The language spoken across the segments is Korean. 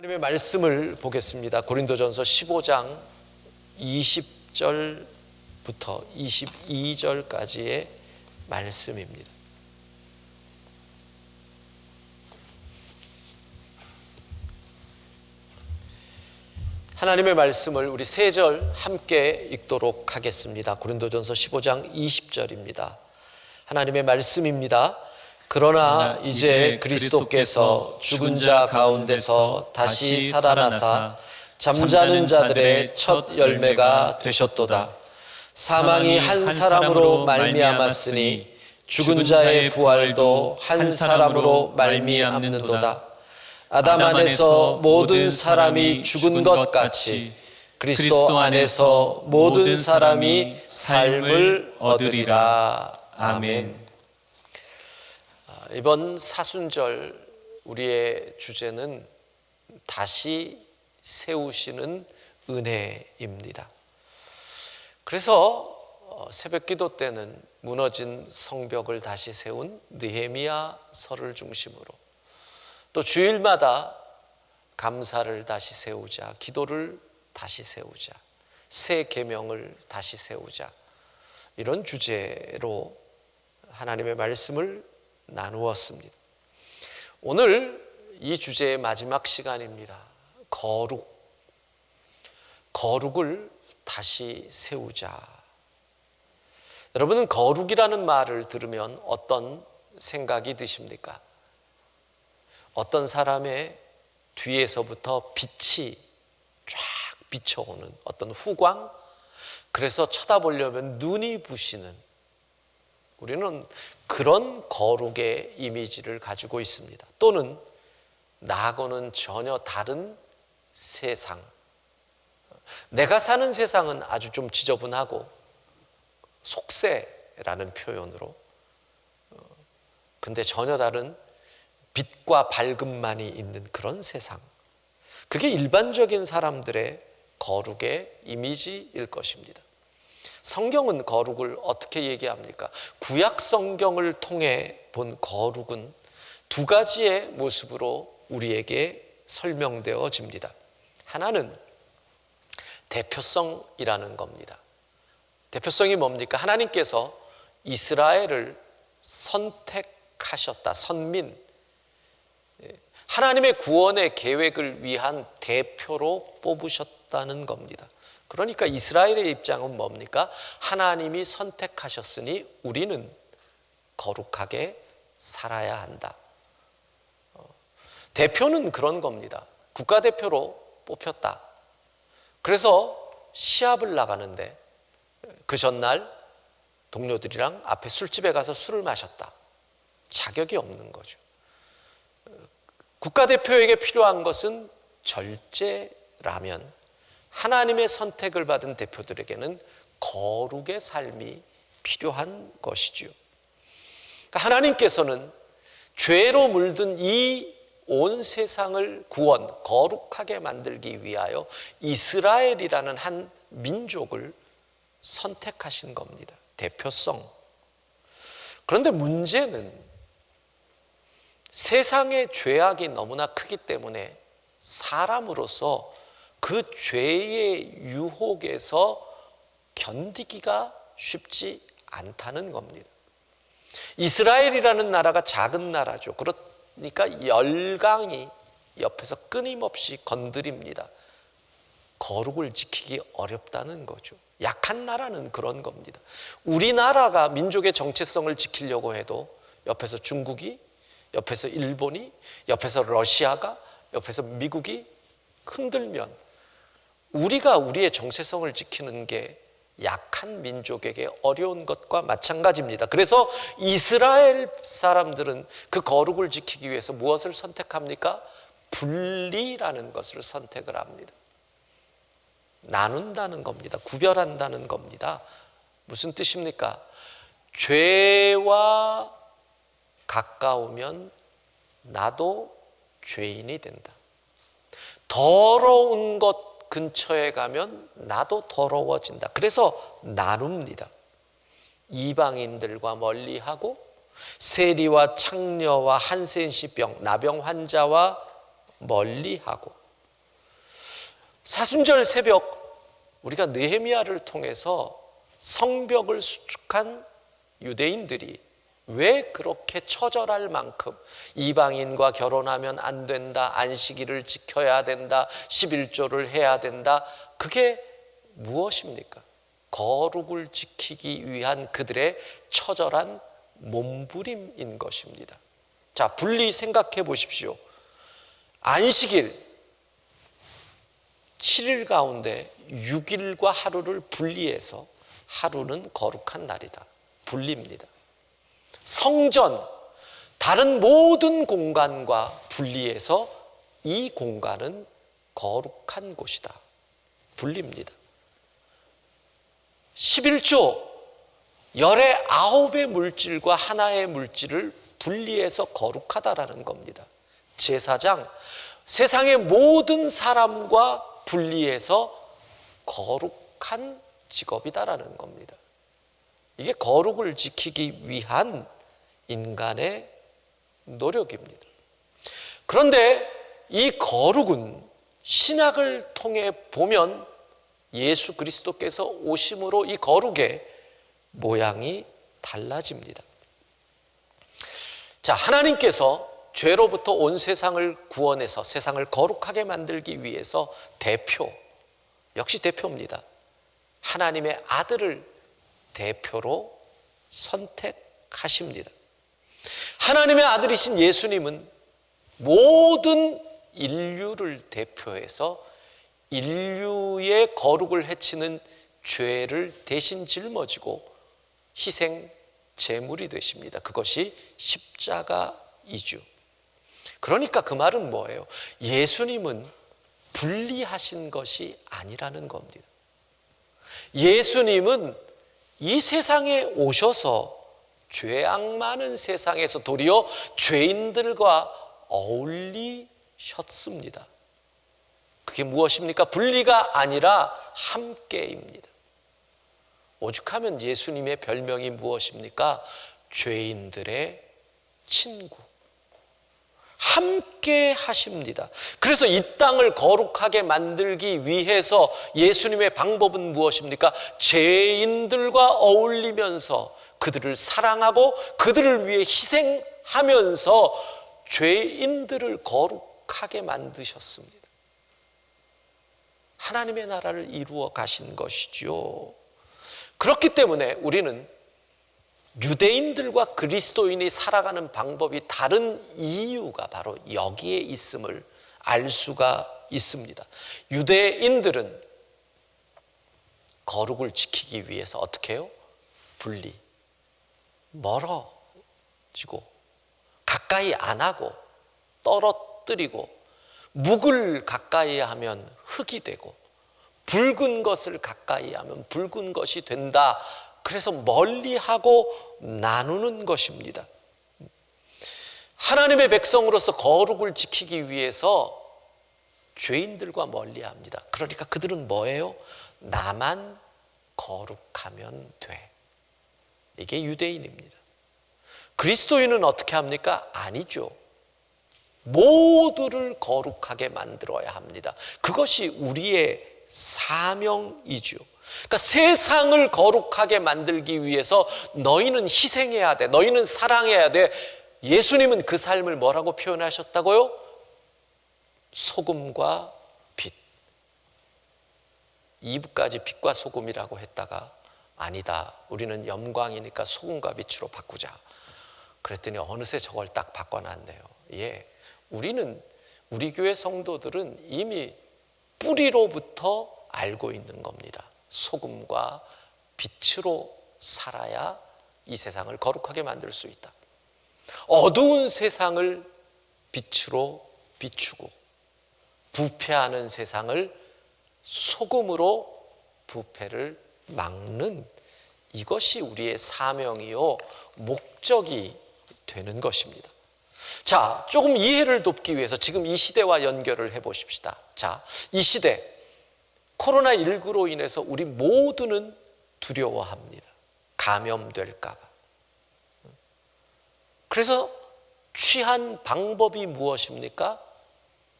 하나님의 말씀을 보겠습니다. 고린도전서 15장 20절부터 22절까지의 말씀입니다. 하나님의 말씀을 우리 세 절 함께 읽도록 하겠습니다. 고린도전서 15장 20절입니다. 하나님의 말씀입니다. 그러나 이제 그리스도께서 죽은 자 가운데서 다시 살아나사 잠자는 자들의 첫 열매가 되셨도다. 사망이 한 사람으로 말미암았으니 죽은 자의 부활도 한 사람으로 말미암는도다. 아담 안에서 모든 사람이 죽은 것 같이 그리스도 안에서 모든 사람이 삶을 얻으리라. 아멘. 이번 사순절 우리의 주제는 다시 세우시는 은혜입니다. 그래서 새벽기도 때는 무너진 성벽을 다시 세운 느헤미야서를 중심으로, 또 주일마다 감사를 다시 세우자, 기도를 다시 세우자, 새 계명을 다시 세우자, 이런 주제로 하나님의 말씀을 나누었습니다. 오늘 이 주제의 마지막 시간입니다. 거룩을 다시 세우자. 여러분은 거룩이라는 말을 들으면 어떤 생각이 드십니까? 어떤 사람의 뒤에서부터 빛이 쫙 비춰오는 어떤 후광, 그래서 쳐다보려면 눈이 부시는, 우리는 그런 거룩의 이미지를 가지고 있습니다. 또는 나하고는 전혀 다른 세상, 내가 사는 세상은 아주 좀 지저분하고 속세라는 표현으로, 근데 전혀 다른 빛과 밝음만이 있는 그런 세상, 그게 일반적인 사람들의 거룩의 이미지일 것입니다. 성경은 거룩을 어떻게 얘기합니까? 구약 성경을 통해 본 거룩은 두 가지의 모습으로 우리에게 설명되어집니다. 하나는 대표성이라는 겁니다. 대표성이 뭡니까? 하나님께서 이스라엘을 선택하셨다. 선민, 하나님의 구원의 계획을 위한 대표로 뽑으셨다는 겁니다. 그러니까 이스라엘의 입장은 뭡니까? 하나님이 선택하셨으니 우리는 거룩하게 살아야 한다. 대표는 그런 겁니다. 국가대표로 뽑혔다. 그래서 시합을 나가는데 그 전날 동료들이랑 앞에 술집에 가서 술을 마셨다. 자격이 없는 거죠. 국가대표에게 필요한 것은 절제라면 하나님의 선택을 받은 대표들에게는 거룩의 삶이 필요한 것이죠. 그러니까 하나님께서는 죄로 물든 이 온 세상을 구원, 거룩하게 만들기 위하여 이스라엘이라는 한 민족을 선택하신 겁니다. 대표성. 그런데 문제는 세상의 죄악이 너무나 크기 때문에 사람으로서 그 죄의 유혹에서 견디기가 쉽지 않다는 겁니다. 이스라엘이라는 나라가 작은 나라죠. 그러니까 열강이 옆에서 끊임없이 건드립니다. 거룩을 지키기 어렵다는 거죠. 약한 나라는 그런 겁니다. 우리나라가 민족의 정체성을 지키려고 해도 옆에서 중국이, 옆에서 일본이, 옆에서 러시아가, 옆에서 미국이 흔들면 우리가 우리의 정체성을 지키는 게 약한 민족에게 어려운 것과 마찬가지입니다. 그래서 이스라엘 사람들은 그 거룩을 지키기 위해서 무엇을 선택합니까? 분리라는 것을 선택을 합니다. 나눈다는 겁니다. 구별한다는 겁니다. 무슨 뜻입니까? 죄와 가까우면 나도 죄인이 된다. 더러운 것 근처에 가면 나도 더러워진다. 그래서 나눕니다. 이방인들과 멀리하고 세리와 창녀와 한센시병, 나병 환자와 멀리하고 사순절 새벽 우리가 느헤미야를 통해서 성벽을 수축한 유대인들이 왜 그렇게 처절할 만큼 이방인과 결혼하면 안 된다, 안식일을 지켜야 된다, 11조를 해야 된다, 그게 무엇입니까? 거룩을 지키기 위한 그들의 처절한 몸부림인 것입니다. 자, 분리 생각해 보십시오. 안식일 7일 가운데 6일과 하루를 분리해서 하루는 거룩한 날이다. 분리입니다. 성전, 다른 모든 공간과 분리해서 이 공간은 거룩한 곳이다. 분리입니다. 11조, 열의 9의 물질과 하나의 물질을 분리해서 거룩하다라는 겁니다. 제사장, 세상의 모든 사람과 분리해서 거룩한 직업이다라는 겁니다. 이게 거룩을 지키기 위한 인간의 노력입니다. 그런데 이 거룩은 신약을 통해 보면 예수 그리스도께서 오심으로 이 거룩의 모양이 달라집니다. 자, 하나님께서 죄로부터 온 세상을 구원해서 세상을 거룩하게 만들기 위해서 역시 대표입니다. 하나님의 아들을 대표로 선택하십니다. 하나님의 아들이신 예수님은 모든 인류를 대표해서 인류의 거룩을 해치는 죄를 대신 짊어지고 희생 제물이 되십니다. 그것이 십자가이죠. 그러니까 그 말은 뭐예요? 예수님은 분리하신 것이 아니라는 겁니다. 예수님은 이 세상에 오셔서 죄악 많은 세상에서 도리어 죄인들과 어울리셨습니다. 그게 무엇입니까? 분리가 아니라 함께입니다. 오죽하면 예수님의 별명이 무엇입니까? 죄인들의 친구. 함께 하십니다. 그래서 이 땅을 거룩하게 만들기 위해서 예수님의 방법은 무엇입니까? 죄인들과 어울리면서 그들을 사랑하고 그들을 위해 희생하면서 죄인들을 거룩하게 만드셨습니다. 하나님의 나라를 이루어 가신 것이죠. 그렇기 때문에 우리는 유대인들과 그리스도인이 살아가는 방법이 다른 이유가 바로 여기에 있음을 알 수가 있습니다. 유대인들은 거룩을 지키기 위해서 어떻게 해요? 분리, 멀어지고 가까이 안 하고 떨어뜨리고 묵을 가까이 하면 흙이 되고 붉은 것을 가까이 하면 붉은 것이 된다. 그래서 멀리하고 나누는 것입니다. 하나님의 백성으로서 거룩을 지키기 위해서 죄인들과 멀리합니다. 그러니까 그들은 뭐예요? 나만 거룩하면 돼. 이게 유대인입니다. 그리스도인은 어떻게 합니까? 아니죠. 모두를 거룩하게 만들어야 합니다. 그것이 우리의 사명이죠. 그러니까 세상을 거룩하게 만들기 위해서 너희는 희생해야 돼. 너희는 사랑해야 돼. 예수님은 그 삶을 뭐라고 표현하셨다고요? 소금과 빛. 2부까지 빛과 소금이라고 했다가 아니다. 우리는 영광이니까 소금과 빛으로 바꾸자. 그랬더니 어느새 저걸 딱 바꿔놨네요. 예, 우리 교회 성도들은 이미 뿌리로부터 알고 있는 겁니다. 소금과 빛으로 살아야 이 세상을 거룩하게 만들 수 있다. 어두운 세상을 빛으로 비추고 부패하는 세상을 소금으로 부패를 막는 이것이 우리의 사명이요 목적이 되는 것입니다. 자, 조금 이해를 돕기 위해서 지금 이 시대와 연결을 해보십시다. 자, 이 시대 코로나19로 인해서 우리 모두는 두려워합니다. 감염될까 봐. 그래서 취한 방법이 무엇입니까?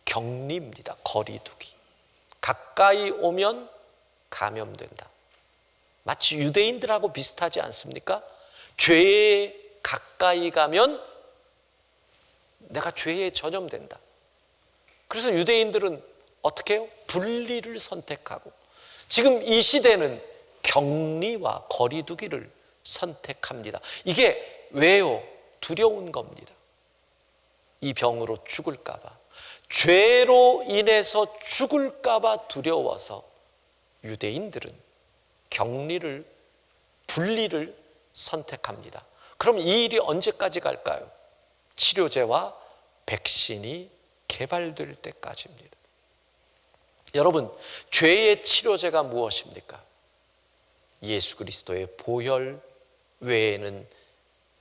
격리입니다. 거리두기. 가까이 오면 감염된다. 마치 유대인들하고 비슷하지 않습니까? 죄에 가까이 가면 내가 죄에 전염된다. 그래서 유대인들은 어떻게 해요? 분리를 선택하고, 지금 이 시대는 격리와 거리두기를 선택합니다. 이게 왜요? 두려운 겁니다. 이 병으로 죽을까 봐, 죄로 인해서 죽을까 봐 두려워서 유대인들은 격리를, 분리를 선택합니다. 그럼 이 일이 언제까지 갈까요? 치료제와 백신이 개발될 때까지입니다. 여러분, 죄의 치료제가 무엇입니까? 예수 그리스도의 보혈 외에는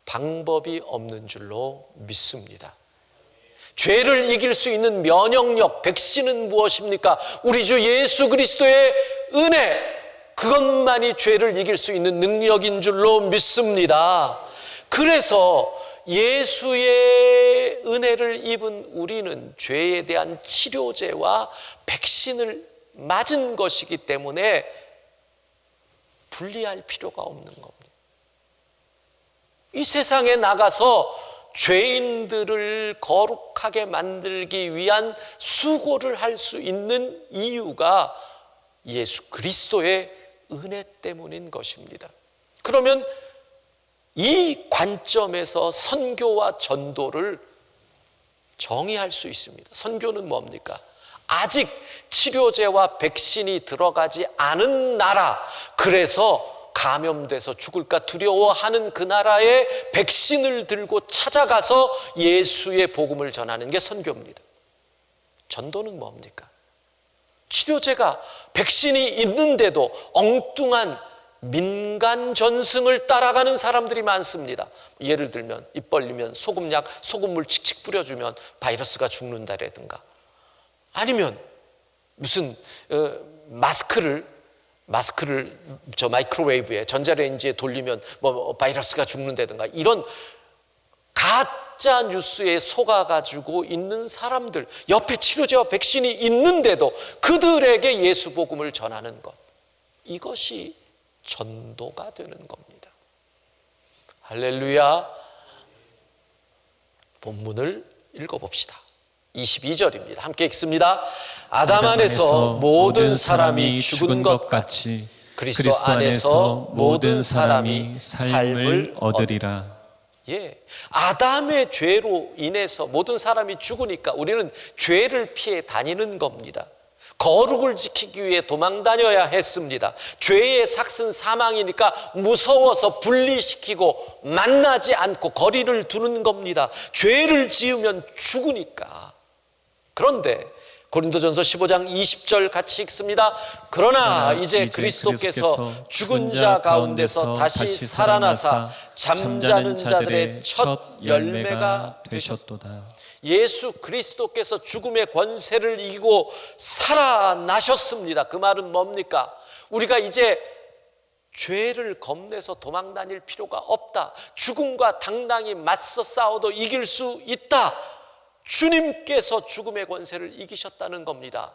방법이 없는 줄로 믿습니다. 죄를 이길 수 있는 면역력, 백신은 무엇입니까? 우리 주 예수 그리스도의 은혜, 그것만이 죄를 이길 수 있는 능력인 줄로 믿습니다. 그래서 예수의 은혜를 입은 우리는 죄에 대한 치료제와 백신을 맞은 것이기 때문에 분리할 필요가 없는 겁니다. 이 세상에 나가서 죄인들을 거룩하게 만들기 위한 수고를 할 수 있는 이유가 예수 그리스도의 은혜 때문인 것입니다. 그러면 이 관점에서 선교와 전도를 정의할 수 있습니다. 선교는 뭡니까? 아직 치료제와 백신이 들어가지 않은 나라, 그래서 감염돼서 죽을까 두려워하는 그 나라에 백신을 들고 찾아가서 예수의 복음을 전하는 게 선교입니다. 전도는 뭡니까? 치료제가, 백신이 있는데도 엉뚱한 민간 전승을 따라가는 사람들이 많습니다. 예를 들면 입 벌리면 소금약, 소금물 칙칙 뿌려주면 바이러스가 죽는다라든가, 아니면 무슨 마스크를 저 마이크로웨이브에, 전자레인지에 돌리면 뭐 바이러스가 죽는다든가, 이런 가짜 뉴스에 속아가지고 있는 사람들, 옆에 치료제와 백신이 있는데도 그들에게 예수 복음을 전하는 것, 이것이 전도가 되는 겁니다. 할렐루야. 본문을 읽어봅시다. 22절입니다. 함께 읽습니다. 아담 안에서 모든 사람이 죽은 것 같이 그리스도 안에서 모든 사람이 삶을 얻으리라. 예, 아담의 죄로 인해서 모든 사람이 죽으니까 우리는 죄를 피해 다니는 겁니다. 거룩을 지키기 위해 도망 다녀야 했습니다. 죄의 삭은 사망이니까 무서워서 분리시키고 만나지 않고 거리를 두는 겁니다. 죄를 지으면 죽으니까. 그런데 고린도전서 15장 20절 같이 읽습니다. 그러나 이제 그리스도께서 죽은 자 가운데서 다시 살아나사 잠자는 자들의 첫 열매가 되셨도다. 예수 그리스도께서 죽음의 권세를 이기고 살아나셨습니다. 그 말은 뭡니까? 우리가 이제 죄를 겁내서 도망 다닐 필요가 없다. 죽음과 당당히 맞서 싸워도 이길 수 있다. 주님께서 죽음의 권세를 이기셨다는 겁니다.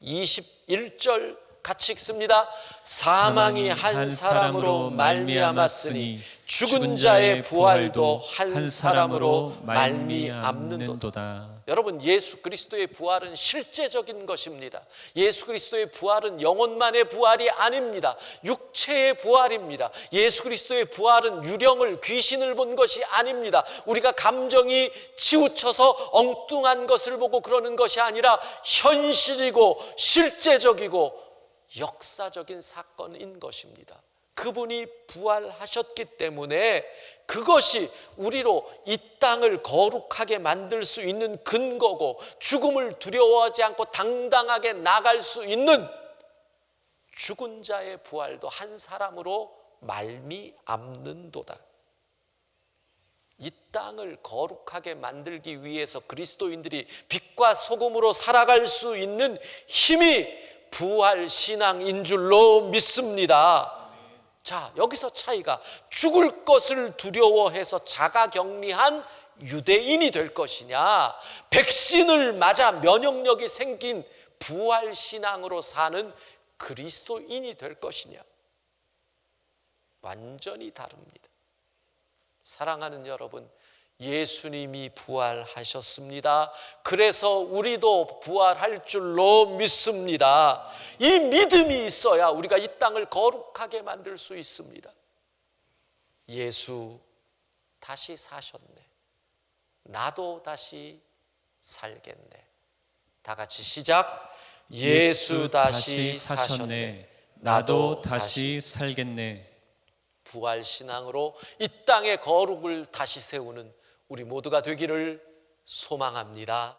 21절 같이 읽습니다. 사망이 한 사람으로 말미암았으니 죽은 자의 부활도 한 사람으로 말미암는도다. 여러분, 예수 그리스도의 부활은 실제적인 것입니다. 예수 그리스도의 부활은 영혼만의 부활이 아닙니다. 육체의 부활입니다. 예수 그리스도의 부활은 유령을, 귀신을 본 것이 아닙니다. 우리가 감정이 치우쳐서 엉뚱한 것을 보고 그러는 것이 아니라 현실이고 실제적이고 역사적인 사건인 것입니다. 그분이 부활하셨기 때문에 그것이 우리로 이 땅을 거룩하게 만들 수 있는 근거고, 죽음을 두려워하지 않고 당당하게 나갈 수 있는, 죽은 자의 부활도 한 사람으로 말미암는도다. 이 땅을 거룩하게 만들기 위해서 그리스도인들이 빛과 소금으로 살아갈 수 있는 힘이 부활 신앙인 줄로 믿습니다. 자, 여기서 차이가, 죽을 것을 두려워해서 자가격리한 유대인이 될 것이냐, 백신을 맞아 면역력이 생긴 부활신앙으로 사는 그리스도인이 될 것이냐, 완전히 다릅니다. 사랑하는 여러분, 예수님이 부활하셨습니다. 그래서 우리도 부활할 줄로 믿습니다. 이 믿음이 있어야 우리가 이 땅을 거룩하게 만들 수 있습니다. 예수 다시 사셨네. 나도 다시 살겠네. 다 같이 시작. 예수 다시 사셨네. 나도 다시 살겠네. 부활신앙으로 이 땅의 거룩을 다시 세우는 우리 모두가 되기를 소망합니다.